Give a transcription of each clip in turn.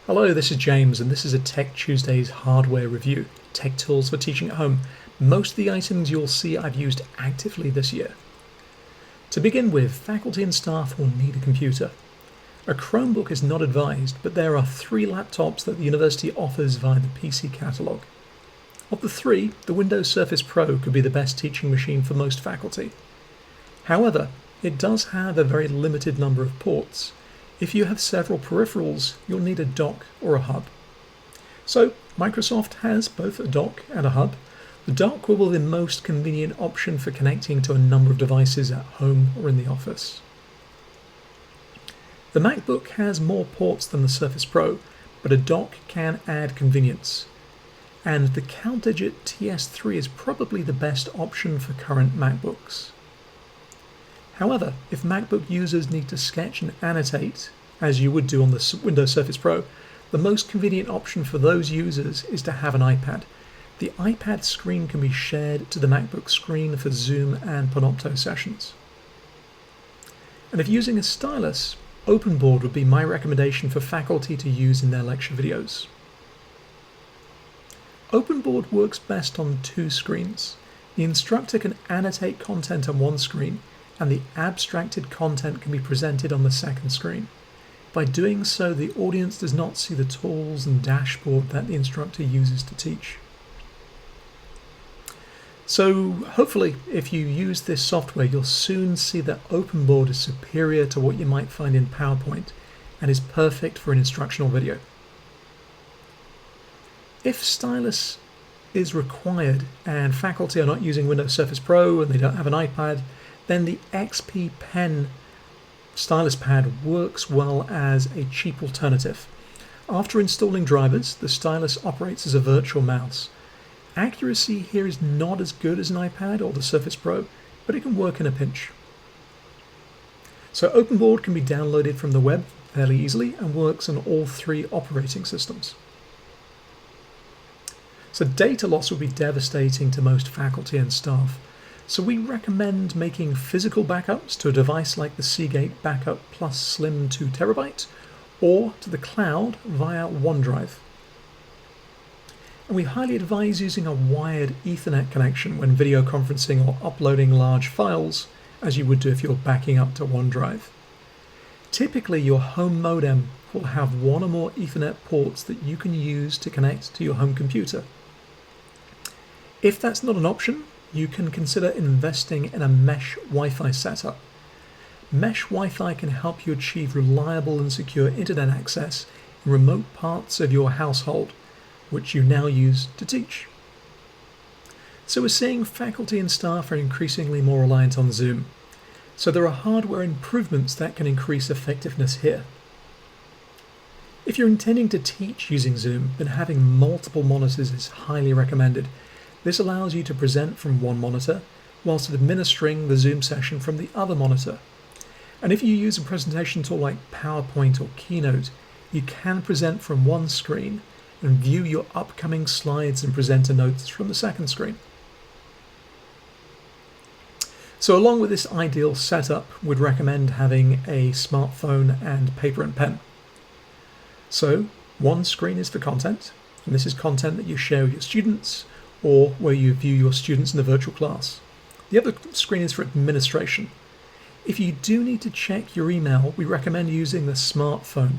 Hello, this is James, and this is a Tech Tuesday's hardware review, tech tools for teaching at home. Most of the items you'll see I've used actively this year. To begin with, faculty and staff will need a computer. A Chromebook is not advised, but there are 3 laptops that the university offers via the PC catalogue. Of the 3, the Windows Surface Pro could be the best teaching machine for most faculty. However, it does have a very limited number of ports. If you have several peripherals, you'll need a dock or a hub. So, Microsoft has both a dock and a hub. The dock will be the most convenient option for connecting to a number of devices at home or in the office. The MacBook has more ports than the Surface Pro, but a dock can add convenience. And the CalDigit TS3 is probably the best option for current MacBooks. However, if MacBook users need to sketch and annotate, as you would do on the Windows Surface Pro, the most convenient option for those users is to have an iPad. The iPad screen can be shared to the MacBook screen for Zoom and Panopto sessions. And if using a stylus, OpenBoard would be my recommendation for faculty to use in their lecture videos. OpenBoard works best on 2 screens. The instructor can annotate content on one screen, and the abstracted content can be presented on the second screen. By doing so, the audience does not see the tools and dashboard that the instructor uses to teach. So hopefully, if you use this software, you'll soon see that OpenBoard is superior to what you might find in PowerPoint and is perfect for an instructional video. If stylus is required and faculty are not using Windows Surface Pro and they don't have an iPad, then the XP Pen stylus pad works well as a cheap alternative. After installing drivers, the stylus operates as a virtual mouse. Accuracy here is not as good as an iPad or the Surface Pro, but it can work in a pinch. So OpenBoard can be downloaded from the web fairly easily and works on all 3 operating systems. So data loss will be devastating to most faculty and staff. So we recommend making physical backups to a device like the Seagate Backup Plus Slim 2 TB or to the cloud via OneDrive. And we highly advise using a wired Ethernet connection when video conferencing or uploading large files, as you would do if you're backing up to OneDrive. Typically, your home modem will have 1 or more Ethernet ports that you can use to connect to your home computer. If that's not an option, you can consider investing in a mesh Wi-Fi setup. Mesh Wi-Fi can help you achieve reliable and secure internet access in remote parts of your household, which you now use to teach. So we're seeing faculty and staff are increasingly more reliant on Zoom. So there are hardware improvements that can increase effectiveness here. If you're intending to teach using Zoom, then having multiple monitors is highly recommended. This allows you to present from one monitor, whilst administering the Zoom session from the other monitor. And if you use a presentation tool like PowerPoint or Keynote, you can present from one screen and view your upcoming slides and presenter notes from the second screen. So along with this ideal setup, we'd recommend having a smartphone and paper and pen. So one screen is for content, and this is content that you share with your students, or where you view your students in the virtual class. The other screen is for administration. If you do need to check your email, we recommend using the smartphone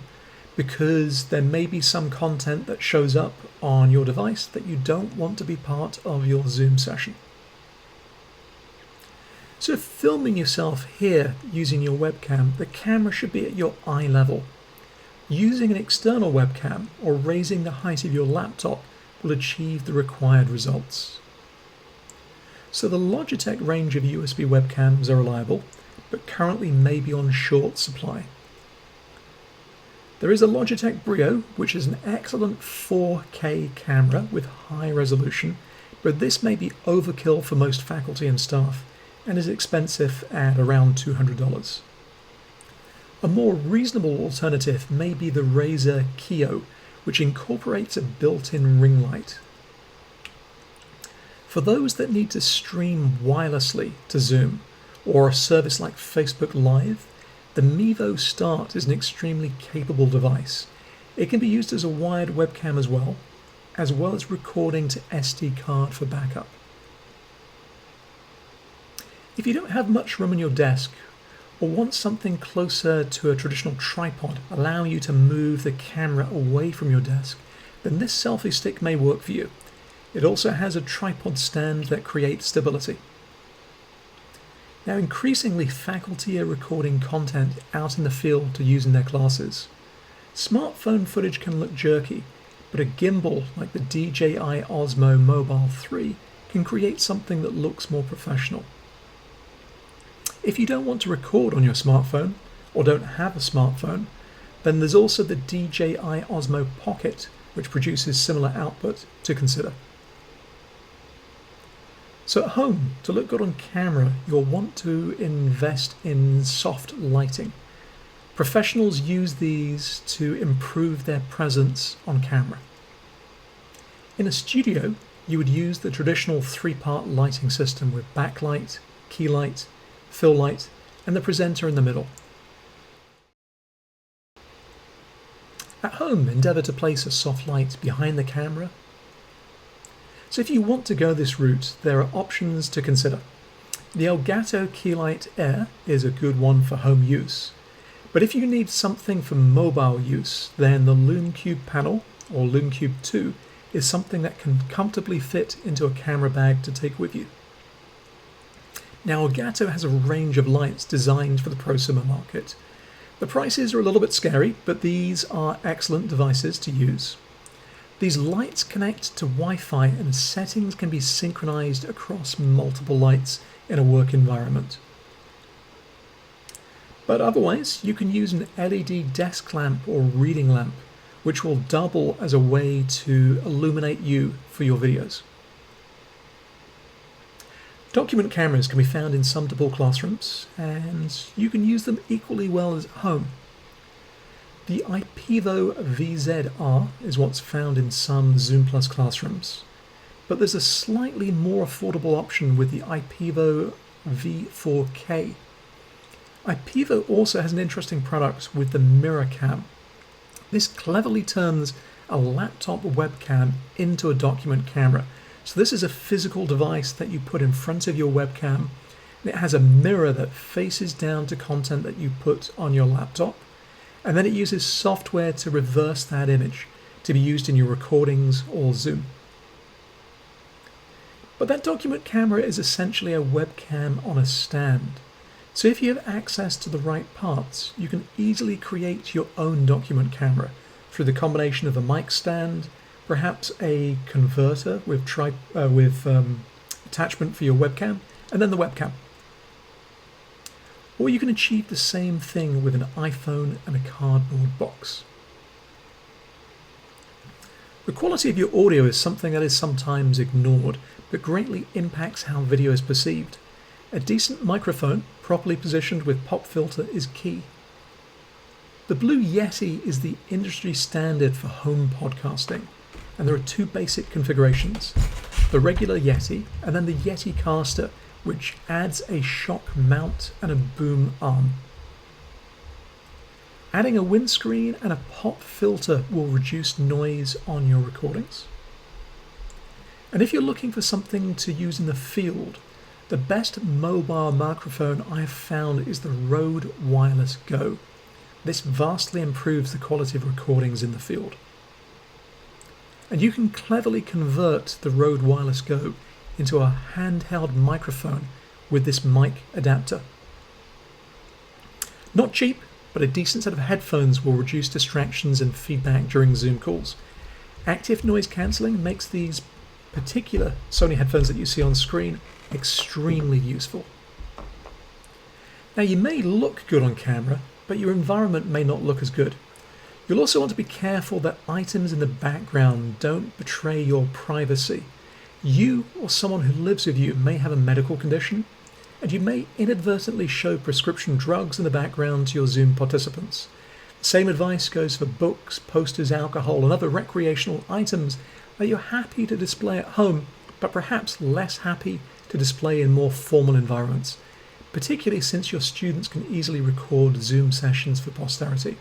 because there may be some content that shows up on your device that you don't want to be part of your Zoom session. So if filming yourself here using your webcam, the camera should be at your eye level. Using an external webcam or raising the height of your laptop will achieve the required results. So the Logitech range of USB webcams are reliable, but currently may be on short supply. There is a Logitech Brio, which is an excellent 4K camera with high resolution, but this may be overkill for most faculty and staff, and is expensive at around $200. A more reasonable alternative may be the Razer Kiyo, which incorporates a built-in ring light. For those that need to stream wirelessly to Zoom or a service like Facebook Live, the Mevo Start is an extremely capable device. It can be used as a wired webcam as well as recording to SD card for backup. If you don't have much room on your desk or want something closer to a traditional tripod, allowing you to move the camera away from your desk, then this selfie stick may work for you. It also has a tripod stand that creates stability. Now, increasingly, faculty are recording content out in the field to use in their classes. Smartphone footage can look jerky, but a gimbal like the DJI Osmo Mobile 3 can create something that looks more professional. If you don't want to record on your smartphone, or don't have a smartphone, then there's also the DJI Osmo Pocket, which produces similar output, to consider. So at home, to look good on camera, you'll want to invest in soft lighting. Professionals use these to improve their presence on camera. In a studio, you would use the traditional three-part lighting system with backlight, key light, fill light, and the presenter in the middle. At home, endeavour to place a soft light behind the camera. So if you want to go this route, there are options to consider. The Elgato Keylight Air is a good one for home use. But if you need something for mobile use, then the LumeCube panel, or LumeCube 2, is something that can comfortably fit into a camera bag to take with you. Now, Elgato has a range of lights designed for the prosumer market. The prices are a little bit scary, but these are excellent devices to use. These lights connect to Wi-Fi and settings can be synchronized across multiple lights in a work environment. But otherwise, you can use an LED desk lamp or reading lamp, which will double as a way to illuminate you for your videos. Document cameras can be found in some DePaul classrooms, and you can use them equally well as at home. The IPEVO VZR is what's found in some Zoom Plus classrooms, but there's a slightly more affordable option with the IPEVO V4K. IPEVO also has an interesting product with the mirror cam. This cleverly turns a laptop webcam into a document camera. So this is a physical device that you put in front of your webcam, and it has a mirror that faces down to content that you put on your laptop, and then it uses software to reverse that image to be used in your recordings or Zoom. But that document camera is essentially a webcam on a stand. So if you have access to the right parts, you can easily create your own document camera through the combination of a mic stand, perhaps a converter with attachment for your webcam, and then the webcam. Or you can achieve the same thing with an iPhone and a cardboard box. The quality of your audio is something that is sometimes ignored, but greatly impacts how video is perceived. A decent microphone, properly positioned with pop filter, is key. The Blue Yeti is the industry standard for home podcasting, and there are two basic configurations: the regular Yeti and then the Yeti Caster, which adds a shock mount and a boom arm. Adding a windscreen and a pop filter will reduce noise on your recordings. And if you're looking for something to use in the field, the best mobile microphone I have found is the Rode Wireless Go. This vastly improves the quality of recordings in the field. And you can cleverly convert the Rode Wireless Go into a handheld microphone with this mic adapter. Not cheap, but a decent set of headphones will reduce distractions and feedback during Zoom calls. Active noise cancelling makes these particular Sony headphones that you see on screen extremely useful. Now, you may look good on camera, but your environment may not look as good. You'll also want to be careful that items in the background don't betray your privacy. You or someone who lives with you may have a medical condition, and you may inadvertently show prescription drugs in the background to your Zoom participants. The same advice goes for books, posters, alcohol, and other recreational items that you're happy to display at home, but perhaps less happy to display in more formal environments, particularly since your students can easily record Zoom sessions for posterity.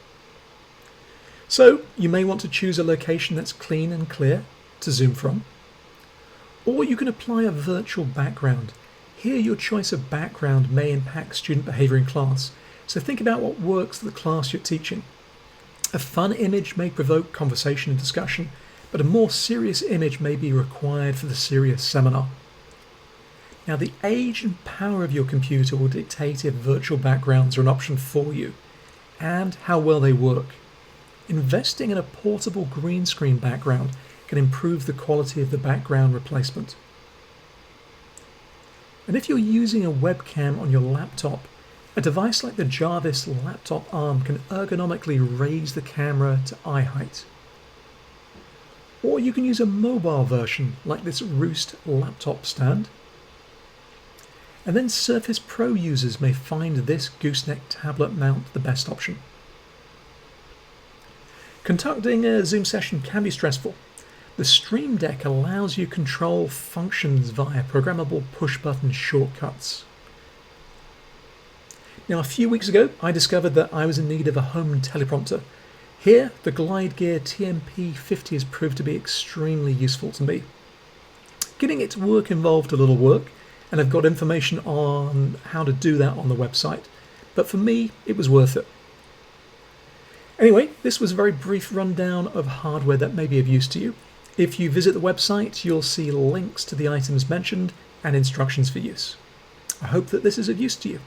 So you may want to choose a location that's clean and clear to zoom from, or you can apply a virtual background. Here your choice of background may impact student behaviour in class, so think about what works for the class you're teaching. A fun image may provoke conversation and discussion, but a more serious image may be required for the serious seminar. Now, the age and power of your computer will dictate if virtual backgrounds are an option for you, and how well they work. Investing in a portable green screen background can improve the quality of the background replacement. And if you're using a webcam on your laptop, a device like the Jarvis laptop arm can ergonomically raise the camera to eye height. Or you can use a mobile version like this Roost laptop stand. And then Surface Pro users may find this gooseneck tablet mount the best option. Conducting a Zoom session can be stressful. The Stream Deck allows you to control functions via programmable push-button shortcuts. Now, a few weeks ago, I discovered that I was in need of a home teleprompter. Here, the Glide Gear TMP50 has proved to be extremely useful to me. Getting it to work involved a little work, and I've got information on how to do that on the website. But for me, it was worth it. Anyway, this was a very brief rundown of hardware that may be of use to you. If you visit the website, you'll see links to the items mentioned and instructions for use. I hope that this is of use to you.